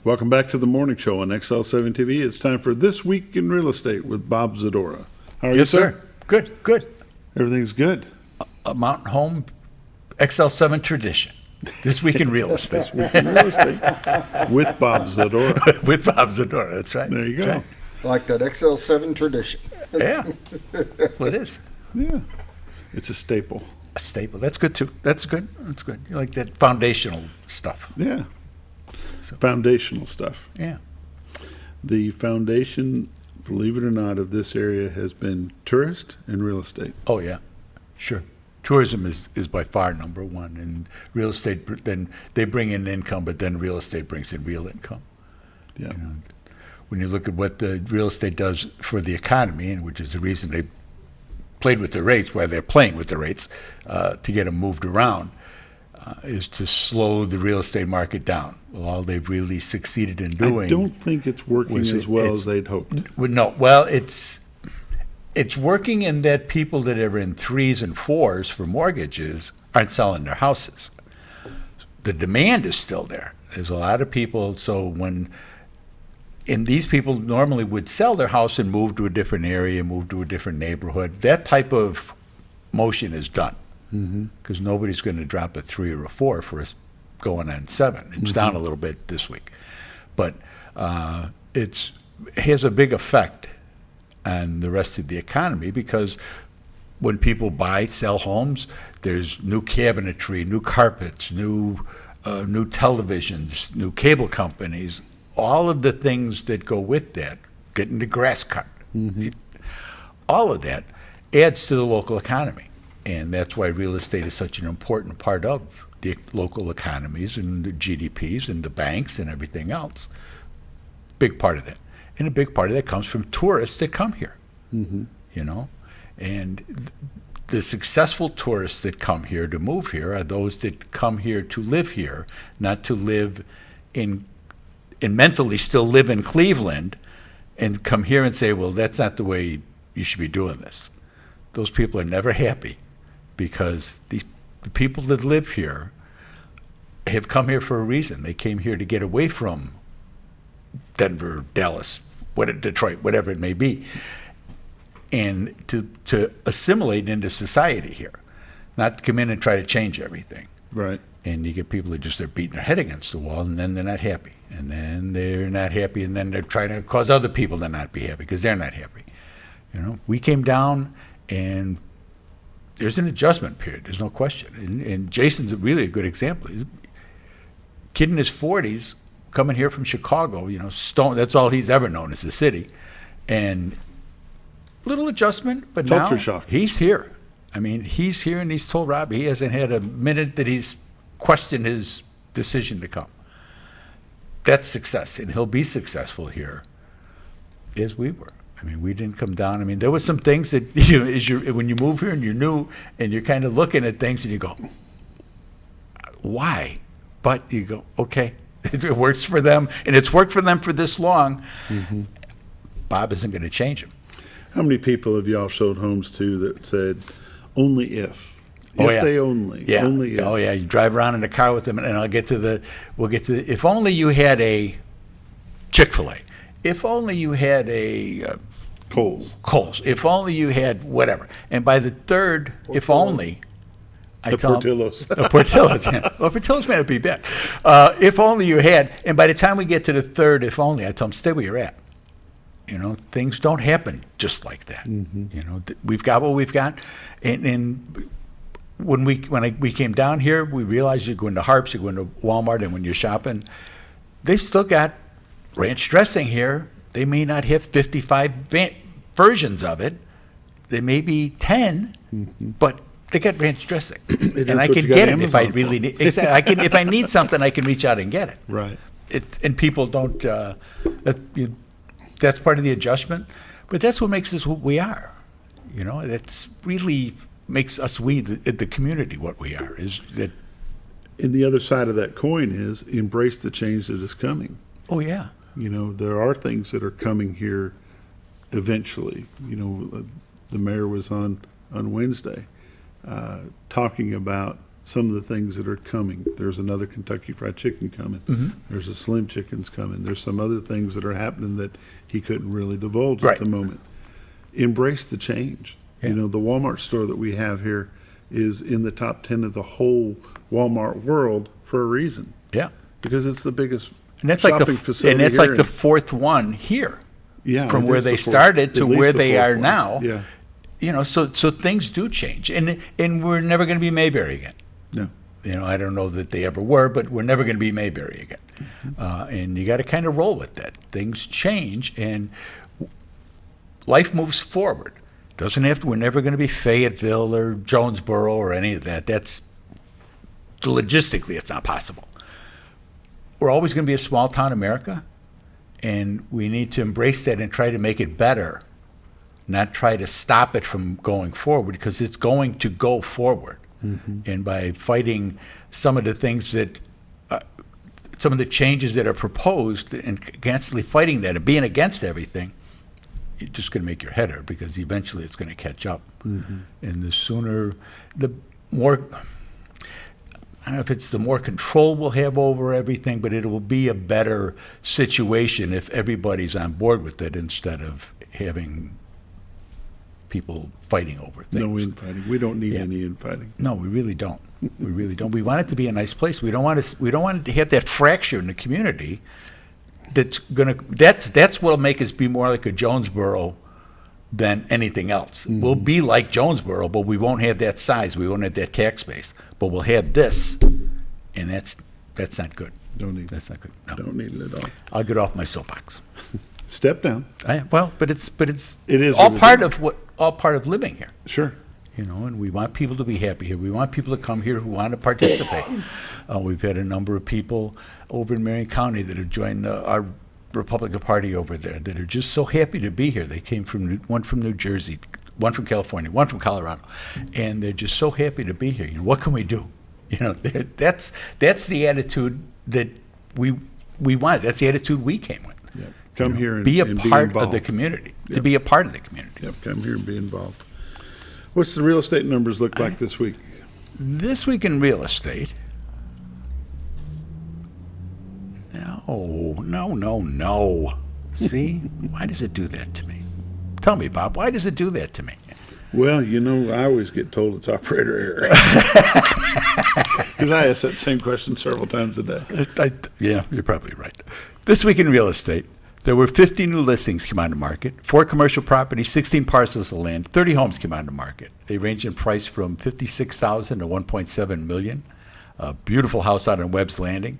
Welcome back to the morning show on XL7 TV. It's time for This Week in Real Estate with Bob Zadora. How are you, Yes, sir. Good. Everything's good. A Mountain Home XL7 tradition. This week in real estate. This Week in Real Estate with Bob Zadora. With Bob Zadora, that's right. There you go. That's Like that XL7 tradition. right. Yeah. Well, it is. Yeah. It's a staple. A staple. That's good, too. That's good. You like that foundational stuff. Yeah. Foundational stuff. Yeah. The foundation, believe it or not, of this area has been tourist and real estate. Oh, yeah. Sure. Tourism is by far number one. And real estate, then they bring in income, but then real estate brings in real income. Yeah. You know, when you look at what the real estate does for the economy, and which is the reason they played with the rates, why they're playing with the rates, to get them moved around, is to slow the real estate market down. Well, all they've really succeeded in doing. I don't think it's working was as well as they'd hoped. It's working in that people that are in 3s and 4s for mortgages aren't selling their houses. The demand is still there. There's a lot of people, and these people normally would sell their house and move to a different area, move to a different neighborhood. That type of motion is done because nobody's going to drop a 3 or a 4 for us going on 7. It's down a little bit this week, but it has a big effect on the rest of the economy because when people sell homes, there's new cabinetry, new carpets, new televisions, new cable companies, all of the things that go with that, getting the grass cut. All of that adds to the local economy. And that's why real estate is such an important part of the local economies and the GDPs and the banks and everything else. Big part of that. And a big part of that comes from tourists that come here, you know. And the successful tourists that come here to move here are those that come here to live here, not to live and mentally still live in Cleveland and come here and say, well, that's not the way you should be doing this. Those people are never happy because the people that live here have come here for a reason. They came here to get away from Denver, Dallas, Detroit, whatever it may be, and to assimilate into society here, not to come in and try to change everything. Right. And you get people that just are beating their head against the wall, and then they're not happy. And then they're not happy, and then they're trying to cause other people to not be happy because they're not happy. You know, we came down, and there's an adjustment period. There's no question. And Jason's really a good example. He's a kid in his 40s coming here from Chicago. You know, Stone. That's all he's ever known is the city, and little adjustment. But Culture now shock. he's here. I mean, he's here, and he's told Rob he hasn't had a minute that he's questioned his decision to come. That's success, and he'll be successful here, as we were. I mean, we didn't come down. I mean, there were some things that when you move here and you're new and you're kind of looking at things and you go, why? But you go, okay, it works for them, and it's worked for them for this long. Bob isn't going to change them. How many people have y'all showed homes to that said, only if? Oh, If yeah. they only. Yeah. Only if. Oh, yeah. You drive around in a car with them, and we'll get to the, if only you had a Chick-fil-A. If only you had a Kohl's. If only you had whatever. And by the third, if only, I The tell Portillo's. them, the Portillo's. Yeah. Well, Portillo's may not be bad. If only you had, and by the time we get to the third, if only, I tell them, stay where you're at. You know, things don't happen just like that. You know, we've got what we've got, and when we came down here, we realized you go into Harps, you go into Walmart, and when you're shopping, they've still got ranch dressing here. They may not have 55 versions of it. They may be 10, but they got ranch dressing, and I what can you got get it if I Amazon really need. Exactly, I can if I need something, I can reach out and get it. Right. And people don't. That's part of the adjustment, but that's what makes us who we are. You know, that's really makes us the community what we are. Is that? And the other side of that coin is embrace the change that is coming. Oh yeah. You know, there are things that are coming here eventually. You know, the mayor was on Wednesday talking about some of the things that are coming. There's another Kentucky Fried Chicken coming. There's a Slim Chickens coming. There's some other things that are happening that he couldn't really divulge Right. at the moment. Embrace the change. Yeah. You know, the Walmart store that we have here is in the top 10 of the whole Walmart world for a reason, Yeah. because it's the biggest And that's like shopping facility here the in- fourth one here. yeah, from it where is they the fourth- started at to least where the they fourth are one. now. Yeah, You know, so things do change, and we're never going to be Mayberry again. no. You know, I don't know that they ever were, but we're never going to be Mayberry again. And you got to kind of roll with that. Things change, and life moves forward. Doesn't have to. We're never going to be Fayetteville or Jonesboro or any of that. That's logistically, it's not possible. We're always going to be a small town America, and we need to embrace that and try to make it better, not try to stop it from going forward, because it's going to go forward. And by fighting some of the things that, some of the changes that are proposed, and constantly fighting that and being against everything, you're just going to make your head hurt, because eventually it's going to catch up. And the sooner, the more, I don't know if it's the more control we'll have over everything, but it will be a better situation if everybody's on board with it, instead of having people fighting over things. No infighting. We don't need Yeah. any infighting. No, we really don't. We really don't. We want it to be a nice place. We don't want it to have that fracture in the community. That's what'll make us be more like a Jonesboro than anything else. We'll be like Jonesboro, but we won't have that size. We won't have that tax base. But we'll have this, and that's not good. Don't need That's not good. No. Don't need it at all. I'll get off my soapbox. Step down. But it's It is all what it part is. of all part of living here. Sure. You know, and we want people to be happy here. We want people to come here who want to participate. We've had a number of people over in Marion County that have joined our Republican Party over there that are just so happy to be here. They came from one from New Jersey, one from California, one from Colorado, and they're just so happy to be here. You know, what can we do? You know, that's the attitude that we want. That's the attitude we came with. Yep. Come here and Be a and part of involved. the community. To Yep. be a part of the community. Yep. Come here and be involved. What's the real estate numbers look like this week? This week in real estate. No. See? Why does it do that to me? Tell me, Bob, why does it do that to me? Well, you know, I always get told it's operator error. Because I ask that same question several times a day. Yeah, you're probably right. This week in real estate, there were 50 new listings came on the market, 4 commercial properties, 16 parcels of land, 30 homes came on the market. They range in price from $56,000 to $1.7 million. A beautiful house out on Webb's Landing.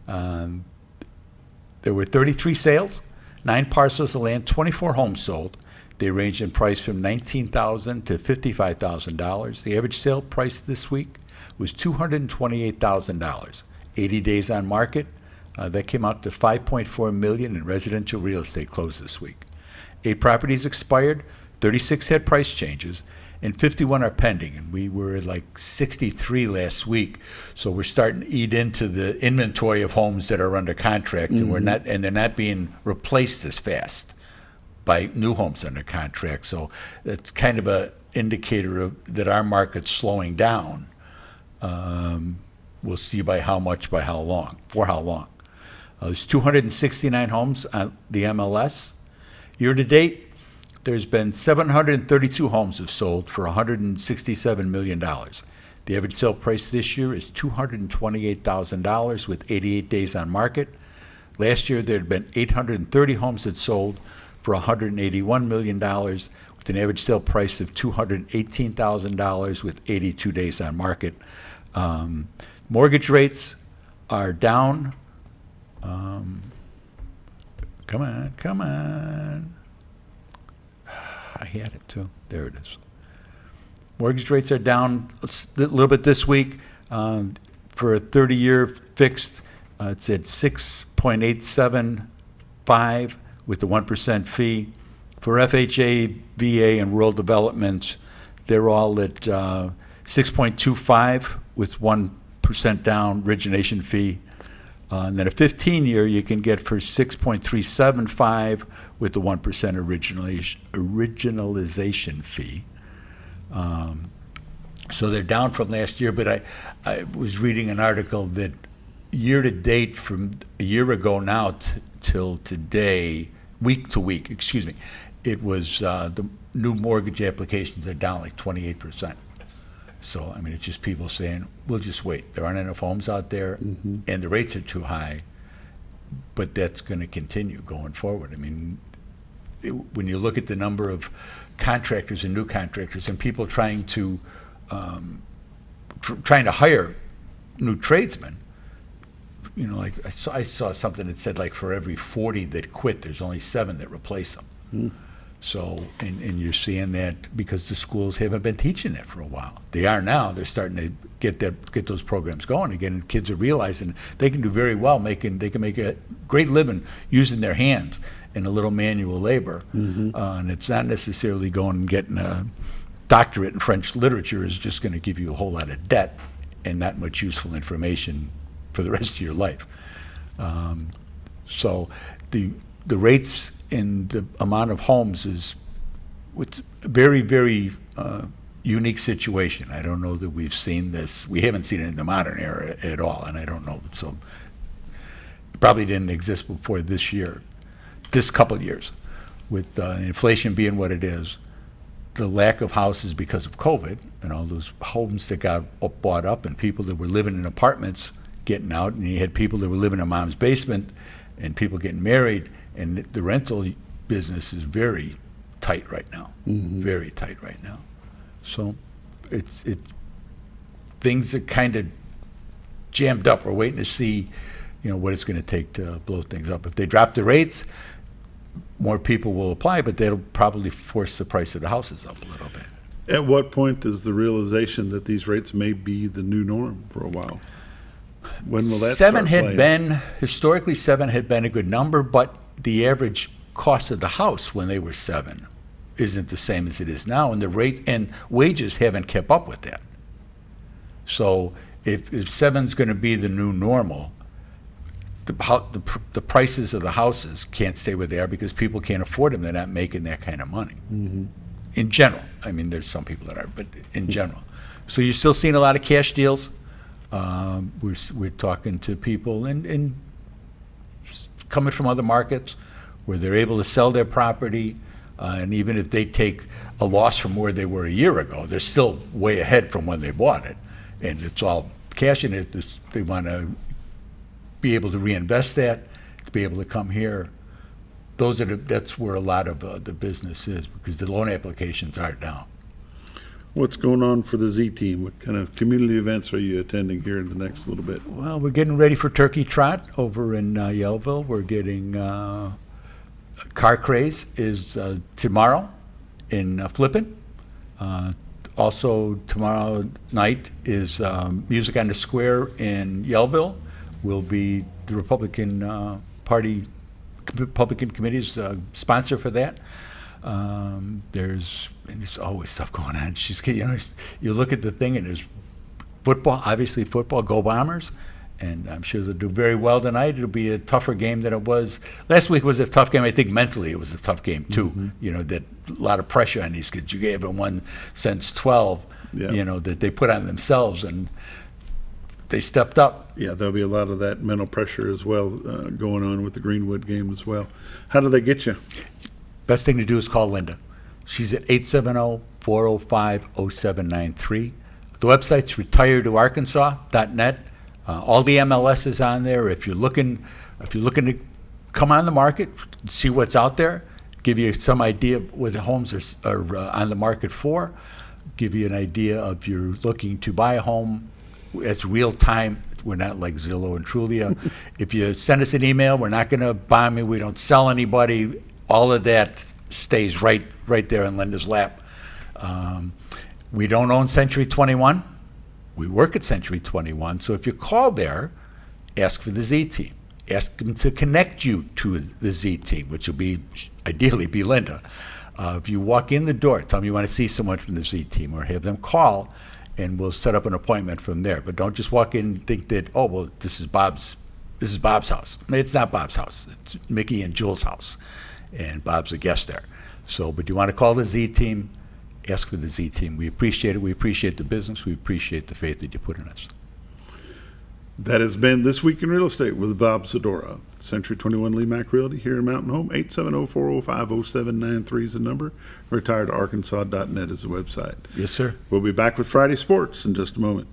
There were 33 sales, 9 parcels of land, 24 homes sold. They range in price from $19,000 to $55,000. The average sale price this week was $228,000. 80 days on market. That came out to $5.4 million in residential real estate closed this week. 8 properties expired, 36 had price changes, and 51 are pending. And we were at like 63 last week, so we're starting to eat into the inventory of homes that are under contract, and they're not being replaced as fast by new homes under contract. So that's kind of an indicator of that our market's slowing down. We'll see by how much, by how long, for how long. There's 269 homes on the MLS. Year to date, there's been 732 homes have sold for $167 million. The average sale price this year is $228,000 with 88 days on market. Last year, there had been 830 homes that sold for $181 million with an average sale price of $218,000 with 82 days on market. Mortgage rates are down. Come on. I had it too. There it is. Mortgage rates are down a little bit this week. For a 30-year fixed, it's at 6.875 with the 1% fee. For FHA, VA, and rural development, they're all at 6.25 with 1% down origination fee. And then a 15-year you can get for 6.375 with the 1% originalization fee. So they're down from last year, but I was reading an article that year to date from a year ago now till today, week to week, excuse me, it was the new mortgage applications are down like 28%. So, I mean, it's just people saying, we'll just wait. There aren't enough homes out there, and the rates are too high, but that's going to continue going forward. I mean, when you look at the number of contractors and new contractors and people trying to hire new tradesmen, you know, like I saw something that said like for every 40 that quit, there's only 7 that replace them. So, and you're seeing that because the schools haven't been teaching that for a while. They are now. They're starting to get those programs going again, and kids are realizing they can do very well. They can make a great living using their hands and a little manual labor, and it's not necessarily going and getting a doctorate in French literature is just going to give you a whole lot of debt and not much useful information for the rest of your life. So the rates and the amount of homes it's a very, very unique situation. I don't know that we've seen this. We haven't seen it in the modern era at all, and I don't know. So it probably didn't exist before this couple of years, with inflation being what it is, the lack of houses because of COVID, and all those homes that got bought up, and people that were living in apartments getting out, and you had people that were living in mom's basement, and people getting married, and the rental business is very tight right now, very tight right now. So things are kind of jammed up. We're waiting to see, you know, what it's going to take to blow things up. If they drop the rates, more people will apply, but that'll probably force the price of the houses up a little bit. At what point does the realization that these rates may be the new norm for a while? When will that start playing? Historically, 7 had been a good number, but the average cost of the house when they were 7 isn't the same as it is now, and the rate and wages haven't kept up with that. So if 7's going to be the new normal, the prices of the houses can't stay where they are because people can't afford them. They're not making that kind of money. In general. I mean, there's some people that are, but in general. So you're still seeing a lot of cash deals. We're talking to people and coming from other markets where they're able to sell their property, and even if they take a loss from where they were a year ago, they're still way ahead from when they bought it. And it's all cash in it. They want to be able to reinvest that, to be able to come here. That's where a lot of the business is, because the loan applications are down. What's going on for the Z team? What kind of community events are you attending here in the next little bit? Well, we're getting ready for Turkey Trot over in Yellville. We're getting Car Craze is tomorrow in Flippin. Also tomorrow night is Music on the Square in Yellville. Will be the Republican Party, Republican Committee's sponsor for that. There's always stuff going on. You look at the thing and there's football, obviously football, go Bombers, and I'm sure they'll do very well tonight. It'll be a tougher game than it was. Last week was a tough game. I think mentally it was a tough game too. You know, that a lot of pressure on these kids. You haven't won since 12, you know, that they put on themselves, and they stepped up. Yeah, there'll be a lot of that mental pressure as well going on with the Greenwood game as well. How do they get you? Best thing to do is call Linda. She's at 870-405-0793. The website's retiredtoarkansas.net. All the MLS is on there. If you're looking to come on the market, see what's out there, give you some idea of what the homes are on the market for, give you an idea of you're looking to buy a home. It's real time. We're not like Zillow and Trulia. If you send us an email, we're not going to bomb you. We don't sell anybody. All of that stays right there in Linda's lap. We don't own Century 21. We work at Century 21. So if you call there, ask for the Z team. Ask them to connect you to the Z team, which will ideally be Linda. If you walk in the door, tell them you want to see someone from the Z team, or have them call, and we'll set up an appointment from there. But don't just walk in and think that, oh, well, this is Bob's house. It's not Bob's house. It's Mickey and Jules' house, and Bob's a guest there. So, but you want to call the Z team, ask for the Z team. We appreciate it. We appreciate the business. We appreciate the faith that you put in us. That has been This Week in Real Estate with Bob Zadora. Century 21 Lee Mack Realty here in Mountain Home. 870-405-0793 is the number. retiredarkansas.net is the website. Yes, sir. We'll be back with Friday Sports in just a moment.